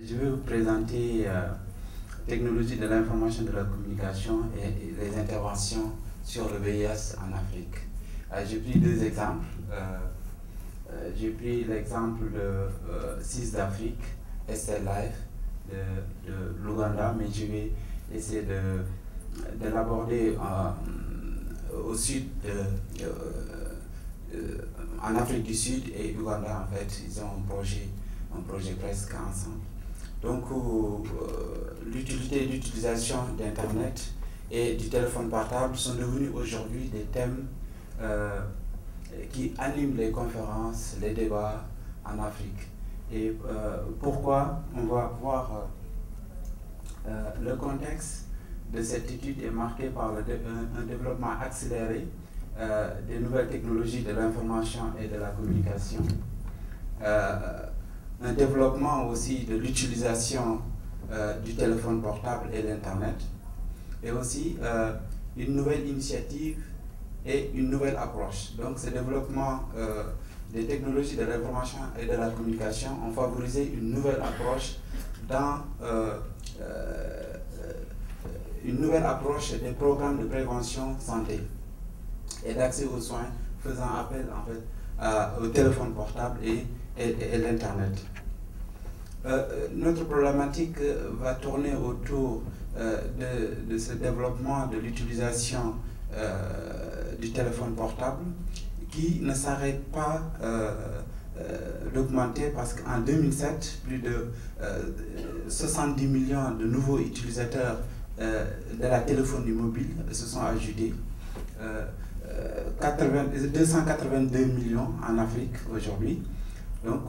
Je vais vous présenter technologie de l'information et de la communication et les interventions sur le VIH en Afrique. J'ai pris deux exemples. J'ai pris l'exemple de CIS d'Afrique, Estelle Life de l'Ouganda, mais je vais essayer de l'aborder au sud, en Afrique du Sud et Ouganda. En fait, ils ont un projet presque ensemble. Donc, l'utilisation d'Internet et du téléphone portable sont devenus aujourd'hui des thèmes qui animent les conférences, les débats en Afrique. Et pourquoi? On va voir le contexte de cette étude est marqué par un développement accéléré des nouvelles technologies de l'information et de la communication. Un développement aussi de l'utilisation du téléphone portable et l'Internet, et aussi une nouvelle initiative et une nouvelle approche. Donc ce développement des technologies de l'information et de la communication ont favorisé une nouvelle approche des programmes de prévention santé et d'accès aux soins, faisant appel en fait au téléphone portable et l'Internet. Notre problématique va tourner autour de ce développement de l'utilisation du téléphone portable qui ne s'arrête pas d'augmenter, parce qu'en 2007, plus de 70 millions de nouveaux utilisateurs de la téléphonie mobile se sont ajoutés. 282 millions en Afrique aujourd'hui. Donc,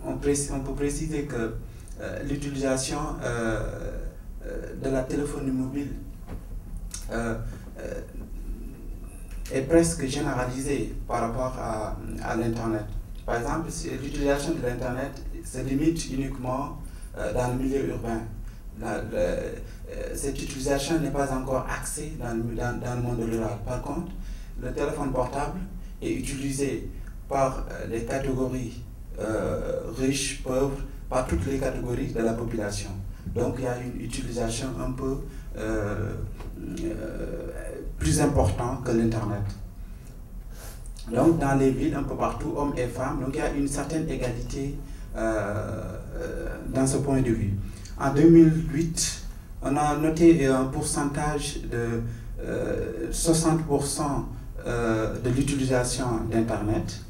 on peut préciser que l'utilisation de la téléphonie mobile est presque généralisée par rapport à l'Internet. Par exemple, l'utilisation de l'Internet se limite uniquement dans le milieu urbain. Cette utilisation n'est pas encore axée dans le monde rural. Par contre, le téléphone portable est utilisé par les catégories riches, pauvres, par toutes les catégories de la population. Donc il y a une utilisation un peu plus importante que l'Internet. Donc dans les villes, un peu partout, hommes et femmes, donc il y a une certaine égalité dans ce point de vue. En 2008, on a noté un pourcentage de 60% de l'utilisation d'Internet.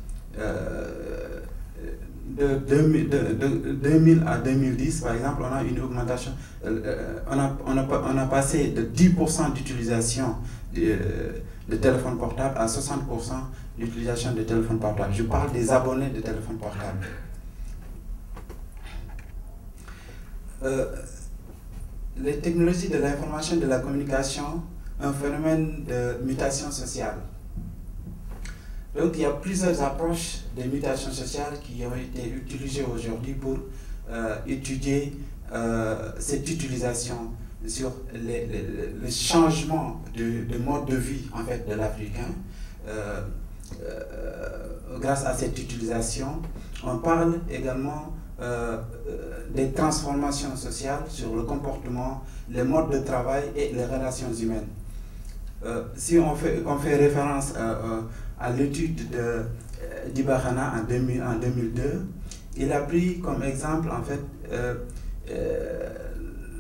De 2000 à 2010, par exemple, on a une augmentation, on a passé de 10% d'utilisation de téléphone portable à 60% d'utilisation de téléphone portable. Je parle des abonnés de téléphone portable. Les technologies de l'information et de la communication, un phénomène de mutation sociale. Donc il y a plusieurs approches de mutation sociale qui ont été utilisées aujourd'hui pour étudier cette utilisation sur le changement de mode de vie en fait, de l'Africain. Grâce à cette utilisation, on parle également des transformations sociales sur le comportement, les modes de travail et les relations humaines. Si on fait référence à l'étude d'Ibarrana en 2002, il a pris comme exemple en fait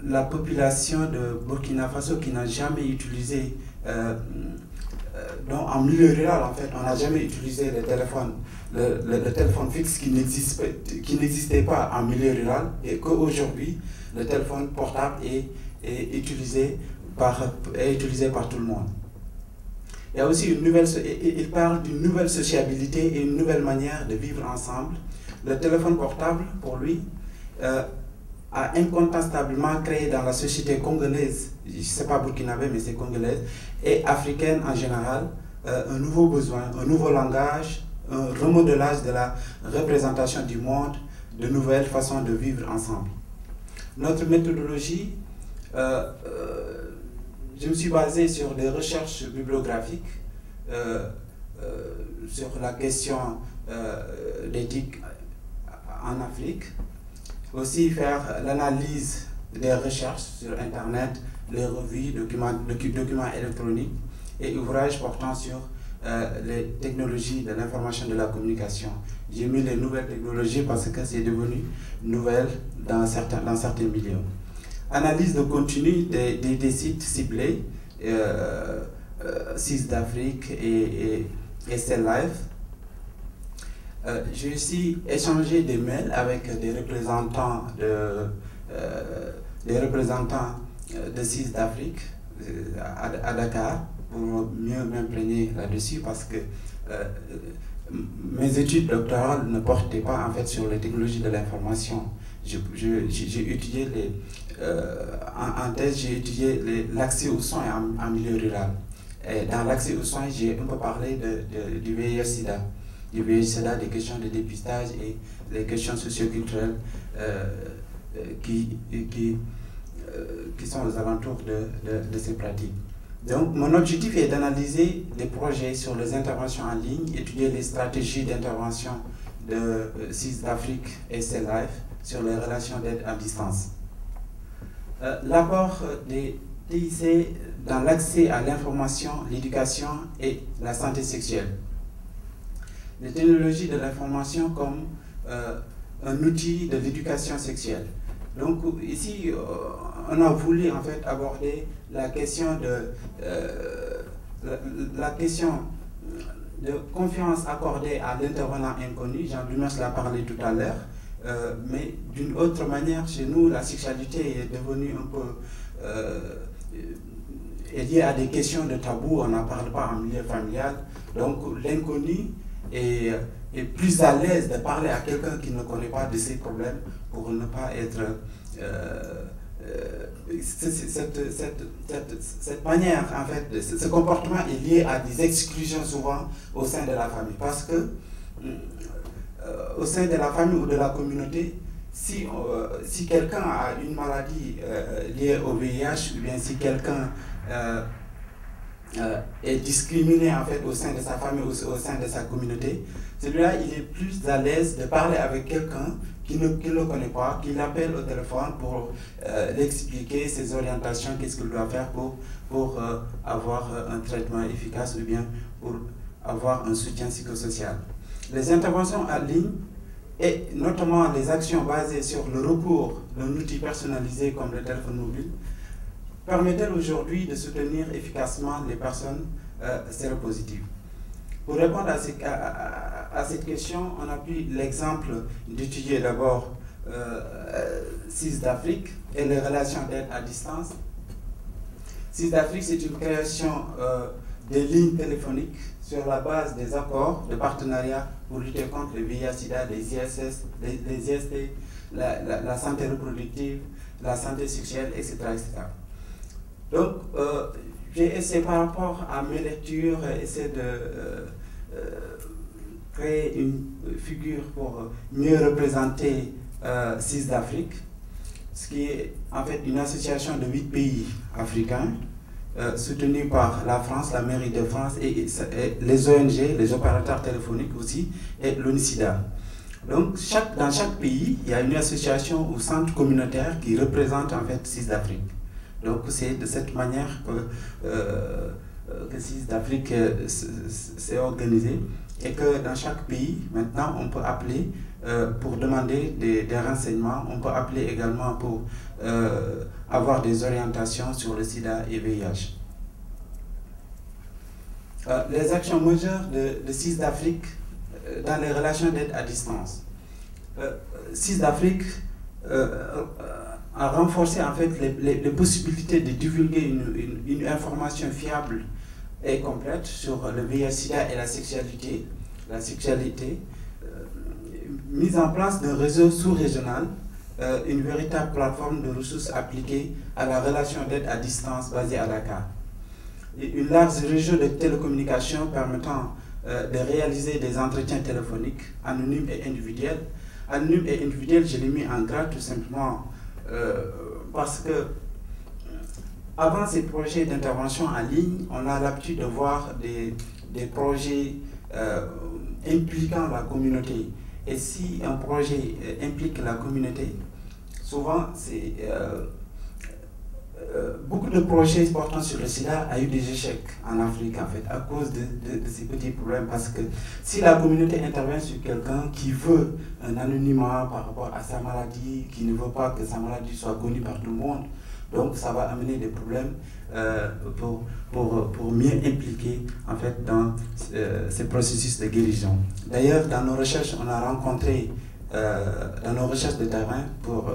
la population de Burkina Faso qui n'a jamais utilisé, donc en milieu rural en fait, on n'a jamais utilisé le téléphone fixe qui n'existait pas en milieu rural, et qu'aujourd'hui le téléphone portable est utilisé par tout le monde. Il y a aussi il parle d'une nouvelle sociabilité et une nouvelle manière de vivre ensemble. Le téléphone portable, pour lui, a incontestablement créé dans la société congolaise, je ne sais pas burkinabé, mais c'est congolaise, et africaine en général, un nouveau besoin, un nouveau langage, un remodelage de la représentation du monde, de nouvelles façons de vivre ensemble. Notre méthodologie, je me suis basé sur des recherches bibliographiques sur la question d'éthique en Afrique. aussi faire l'analyse des recherches sur Internet, les revues, documents électroniques et ouvrages portant sur les technologies de l'information et de la communication. J'ai mis les nouvelles technologies parce que c'est devenu nouvelle dans certains milieux. Analyse de contenu des sites ciblés, CIS d'Afrique et Cell Life. J'ai aussi échangé des mails avec des représentants de CIS d'Afrique à Dakar pour mieux m'imprégner là-dessus parce que mes études doctorales ne portaient pas en fait sur les technologies de l'information. J'ai étudié en thèse, j'ai étudié l'accès aux soins en milieu rural. Et dans l'accès aux soins, j'ai un peu parlé du VIH-Sida. Du VIH-Sida, des questions de dépistage et les questions socioculturelles qui sont aux alentours de ces pratiques. Donc, mon objectif est d'analyser les projets sur les interventions en ligne, étudier les stratégies d'intervention de CIS d'Afrique et Cell Life sur les relations d'aide à distance. L'apport des TIC dans l'accès à l'information, l'éducation et la santé sexuelle. Les technologies de l'information comme un outil de l'éducation sexuelle. Donc ici, on a voulu en fait aborder la question de confiance accordée à l'intervenant inconnu. Jean-Dumers l'a parlé tout à l'heure, mais d'une autre manière, chez nous, la sexualité est devenue un peu liée à des questions de tabou. On n'en parle pas en milieu familial. Donc l'inconnu est plus à l'aise de parler à quelqu'un qui ne connaît pas de ses problèmes pour ne pas être... cette manière, en fait, ce comportement est lié à des exclusions souvent au sein de la famille. Parce que au sein de la famille ou de la communauté, si quelqu'un a une maladie liée au VIH, ou bien si quelqu'un est discriminé en fait au sein de sa famille ou au sein de sa communauté, celui-là il est plus à l'aise de parler avec quelqu'un qui ne le connaît pas, qui l'appelle au téléphone pour l'expliquer ses orientations, qu'est-ce qu'il doit faire pour avoir un traitement efficace ou bien pour avoir un soutien psychosocial. Les interventions en ligne et notamment les actions basées sur le recours d'un outil personnalisé comme le téléphone mobile permettent aujourd'hui de soutenir efficacement les personnes séropositives. Pour répondre à cette question, on a pris l'exemple d'étudier d'abord CIS d'Afrique et les relations d'aide à distance. CIS d'Afrique, c'est une création de lignes téléphoniques sur la base des accords de partenariat pour lutter contre le VIH-Sida, les ISS, les IST, la santé reproductive, la santé sexuelle, etc. etc. Donc, j'ai essayé par rapport à mes lectures, essayer de créer une figure pour mieux représenter CIS d'Afrique, ce qui est en fait une association de 8 pays africains, soutenue par la France, la mairie de France et les ONG, les opérateurs téléphoniques aussi, et l'ONU-SIDA. Donc, dans chaque pays, il y a une association ou centre communautaire qui représente en fait CIS d'Afrique. Donc, c'est de cette manière que CIS d'Afrique s'est organisé et que dans chaque pays, maintenant, on peut appeler pour demander des renseignements, on peut appeler également pour avoir des orientations sur le sida et VIH. Les actions majeures de CIS d'Afrique dans les relations d'aide à distance. CIS d'Afrique a renforcé en fait les possibilités de divulguer une information fiable et complète sur le VIH-Sida et la sexualité, mise en place d'un réseau sous-régional, une véritable plateforme de ressources appliquées à la relation d'aide à distance basée à Dakar. Et une large réseau de télécommunications permettant de réaliser des entretiens téléphoniques anonymes et individuels. Anonymes et individuels, je l'ai mis en gras tout simplement parce que avant ces projets d'intervention en ligne, on a l'habitude de voir des projets impliquant la communauté. Et si un projet implique la communauté, souvent, beaucoup de projets portant sur le sida a eu des échecs en Afrique, en fait, à cause de ces petits problèmes. Parce que si la communauté intervient sur quelqu'un qui veut un anonymat par rapport à sa maladie, qui ne veut pas que sa maladie soit connue par tout le monde, donc ça va amener des problèmes pour mieux impliquer, en fait, dans ces processus de guérison. D'ailleurs, dans nos recherches, on a rencontré, dans nos recherches de terrain pour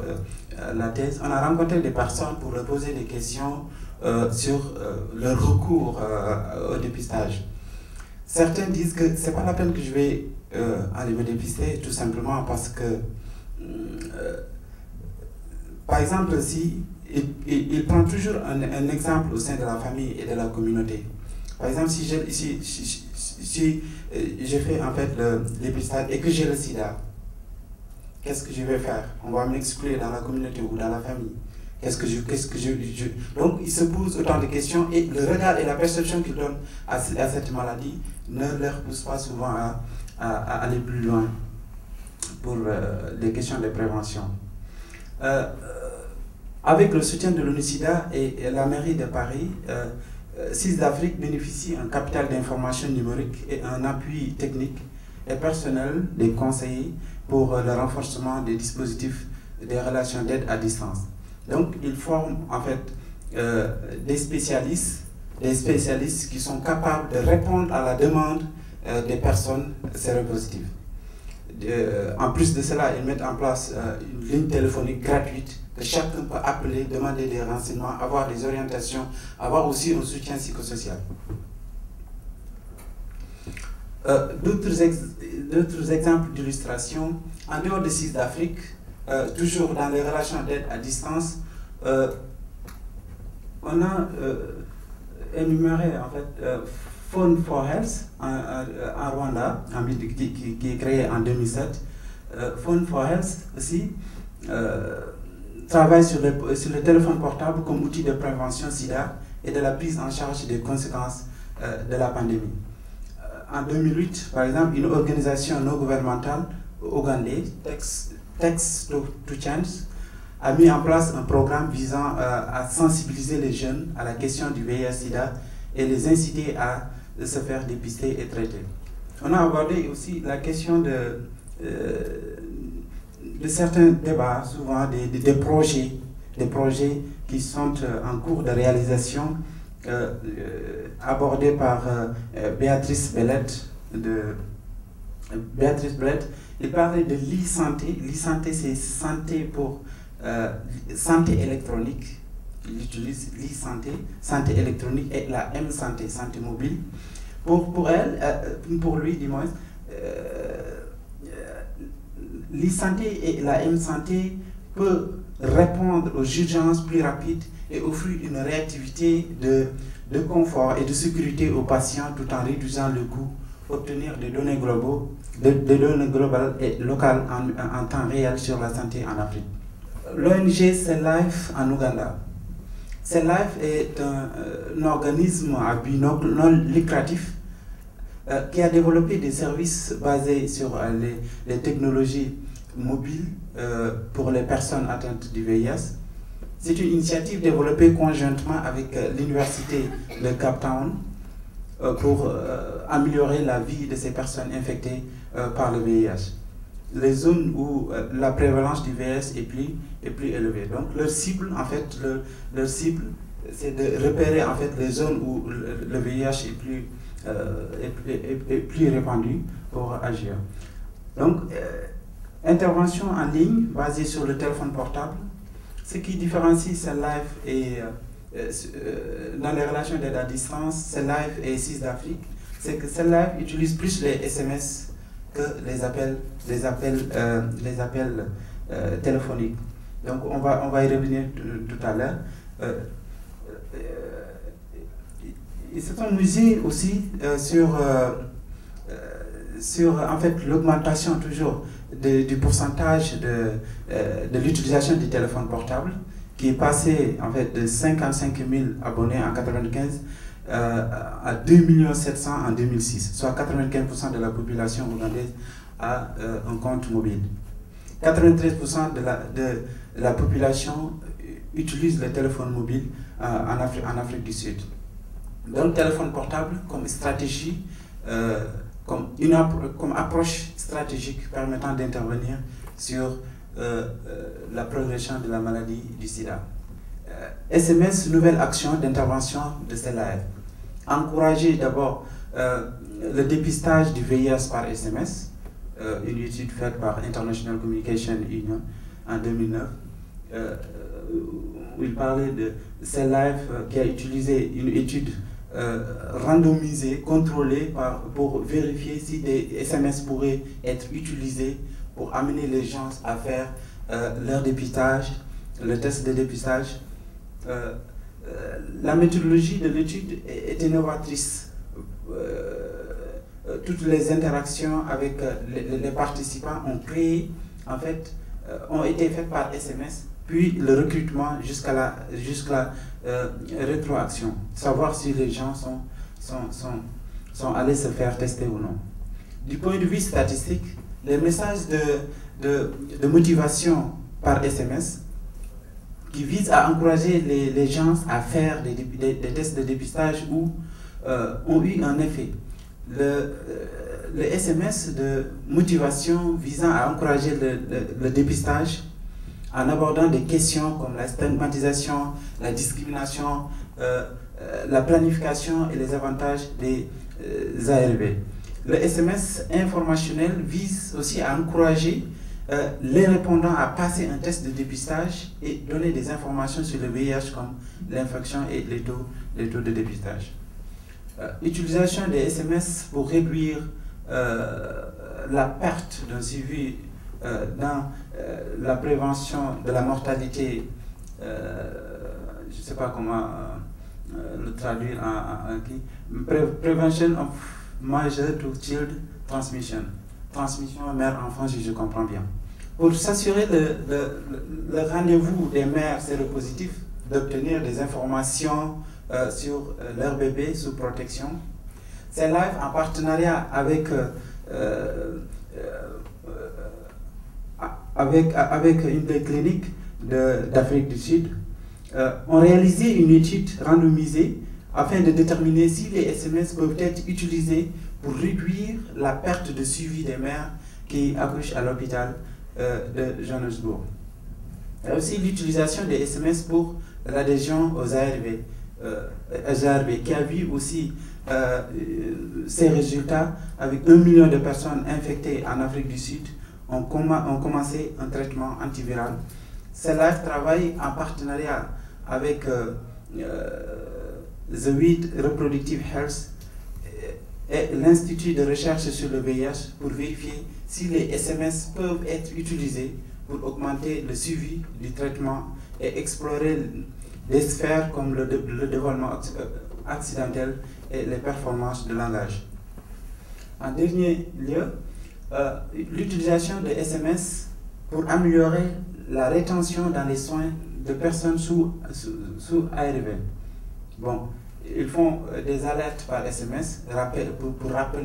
la thèse, on a rencontré des personnes pour leur poser des questions sur leur recours au dépistage. Certains disent que c'est pas la peine que je vais aller me dépister, tout simplement parce que, par exemple, si il prend toujours un exemple au sein de la famille et de la communauté. Par exemple, si je fais en fait le dépistage et que j'ai le sida, qu'est-ce que je vais faire? On va m'exclure dans la communauté ou dans la famille. Donc, il se pose autant de questions et le regard et la perception qu'ils donnent à cette maladie ne leur pousse pas souvent à aller plus loin pour les questions de prévention. Avec le soutien de l'ONU-SIDA et la mairie de Paris, CIS Afrique bénéficie d'un capital d'information numérique et un appui technique et personnel des conseillers pour le renforcement des dispositifs des relations d'aide à distance. Donc, ils forment en fait des spécialistes qui sont capables de répondre à la demande des personnes séropositives. En plus de cela, ils mettent en place une ligne téléphonique gratuite que chacun peut appeler, demander des renseignements, avoir des orientations, avoir aussi un soutien psychosocial. D'autres exemples d'illustration, en dehors de CIS d'Afrique, toujours dans les relations d'aide à distance, on a énuméré en fait Phone for Health en Rwanda, qui est créé en 2007. Phone for Health aussi travaille sur le téléphone portable comme outil de prévention SIDA et de la prise en charge des conséquences de la pandémie. En 2008, par exemple, une organisation non gouvernementale ougandaise, Text to Change, a mis en place un programme visant à sensibiliser les jeunes à la question du VIH-Sida et les inciter à se faire dépister et traiter. On a abordé aussi la question de certains débats, souvent des projets qui sont en cours de réalisation, abordés par Béatrice Belette. Il parlait de l'e-santé. L'e-santé, c'est santé pour santé électronique. Il utilise l'e-santé, santé électronique, et la M-santé, santé mobile. Pour lui, du moins, l'e-santé et la M-santé peuvent répondre aux urgences plus rapides et offrir une réactivité de confort et de sécurité aux patients tout en réduisant le coût, obtenir des données globales et locales en temps réel sur la santé en Afrique. L'ONG CELLIFE en Ouganda. CELLIFE est un organisme à but non lucratif qui a développé des services basés sur les technologies mobiles pour les personnes atteintes du VIH. C'est une initiative développée conjointement avec l'université de Cape Town pour améliorer la vie de ces personnes infectées par le VIH. Les zones où la prévalence du VIH est plus élevée. Donc leur cible, en fait, leur cible, c'est de repérer en fait les zones où le VIH est plus répandu pour agir. Donc, intervention en ligne basée sur le téléphone portable. Ce qui différencie CELLIFE et dans les relations d'aide à distance, CELLIFE et CIS d'Afrique, c'est que CELLIFE utilise plus les SMS que les appels téléphoniques. Donc on va y revenir tout à l'heure. Ils se sont musés aussi sur en fait l'augmentation toujours du pourcentage de l'utilisation du téléphone portable, qui est passé en fait de 55 000 abonnés en 1995 à 2 700 000 en 2006, soit 95% de la population ougandaise a un compte mobile. 93% de la population utilise le téléphone mobile en Afrique du Sud. Donc, téléphone portable comme stratégie, comme approche stratégique permettant d'intervenir sur la progression de la maladie du sida. SMS, nouvelle action d'intervention de CELAF. Encourager d'abord le dépistage du VIH par SMS, une étude faite par International Communication Union en 2009, où il parlait de CELAF qui a utilisé une étude randomisée, contrôlée pour vérifier si des SMS pourraient être utilisés pour amener les gens à faire leur dépistage, le test de dépistage. La méthodologie de l'étude était novatrice. Toutes les interactions avec les participants ont été faites par SMS, puis le recrutement jusqu'à la rétroaction, savoir si les gens sont allés se faire tester ou non. Du point de vue statistique, les messages de motivation par SMS qui visent à encourager les gens à faire des tests de dépistage ont eu un effet. Le SMS de motivation visant à encourager le dépistage en abordant des questions comme la stigmatisation, la discrimination, la planification et les avantages des ARV. Le SMS informationnel vise aussi à encourager les répondants à passer un test de dépistage et donner des informations sur le VIH comme l'infection et les taux de dépistage. Utilisation des SMS pour réduire la perte d'un suivi dans la prévention de la mortalité, je ne sais pas comment le traduire Prevention of Major to Child Transmission, transmission mère-enfant, si je comprends bien. Pour s'assurer le rendez-vous des mères séropositifs, d'obtenir des informations sur leur bébé sous protection, CELAF, en partenariat avec une des cliniques d'Afrique du Sud, ont réalisé une étude randomisée afin de déterminer si les SMS peuvent être utilisés pour réduire la perte de suivi des mères qui accouchent à l'hôpital de Johannesburg. Il y a aussi l'utilisation des SMS pour l'adhésion aux ARV, qui a vu aussi ces résultats avec 1 million de personnes infectées en Afrique du Sud ont commencé un traitement antiviral. CELAF travaille en partenariat avec The Weed Reproductive Health et l'Institut de recherche sur le VIH pour vérifier si les SMS peuvent être utilisés pour augmenter le suivi du traitement et explorer des sphères comme le développement accidentel et les performances de langage. En dernier lieu, l'utilisation de SMS pour améliorer la rétention dans les soins de personnes sous ARV. Bon, ils font des alertes par SMS pour rappeler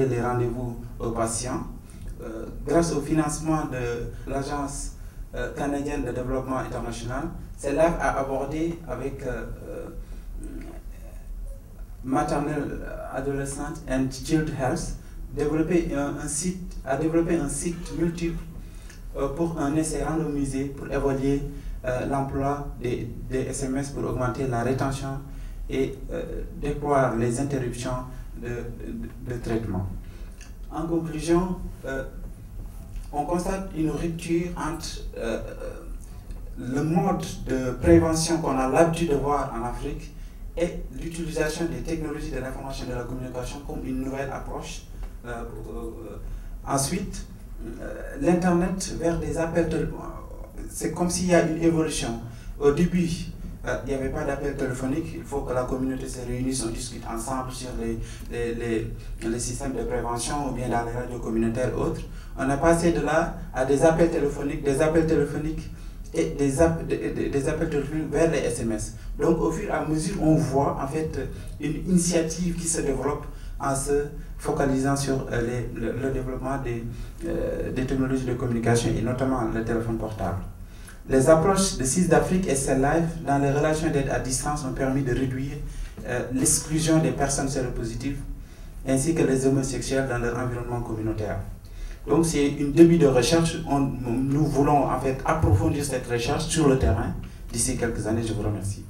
les rendez-vous aux patients. Grâce au financement de l'Agence canadienne de développement international, CELAF a abordé avec Maternal, Adolescent and Child Health, développé un site multiple pour un essai randomisé pour évaluer l'emploi des SMS pour augmenter la rétention et déployer les interruptions de traitement. En conclusion, on constate une rupture entre le mode de prévention qu'on a l'habitude de voir en Afrique et l'utilisation des technologies de l'information et de la communication comme une nouvelle approche. Ensuite, l'Internet vers des appels téléphoniques. C'est comme s'il y a une évolution. Au début, il n'y avait pas d'appel téléphonique. Il faut que la communauté se réunisse, on discute ensemble sur les systèmes de prévention ou bien dans les radios communautaires et autres. On a passé de là à des appels téléphoniques et des appels téléphoniques vers les SMS. Donc au fur et à mesure, on voit en fait une initiative qui se développe en se focalisant sur le développement des technologies de communication et notamment le téléphone portable. Les approches de CIS d'Afrique et Cell Life dans les relations d'aide à distance ont permis de réduire l'exclusion des personnes séropositives ainsi que les homosexuels dans leur environnement communautaire. Donc c'est une début de recherche. Nous voulons en fait approfondir cette recherche sur le terrain d'ici quelques années. Je vous remercie.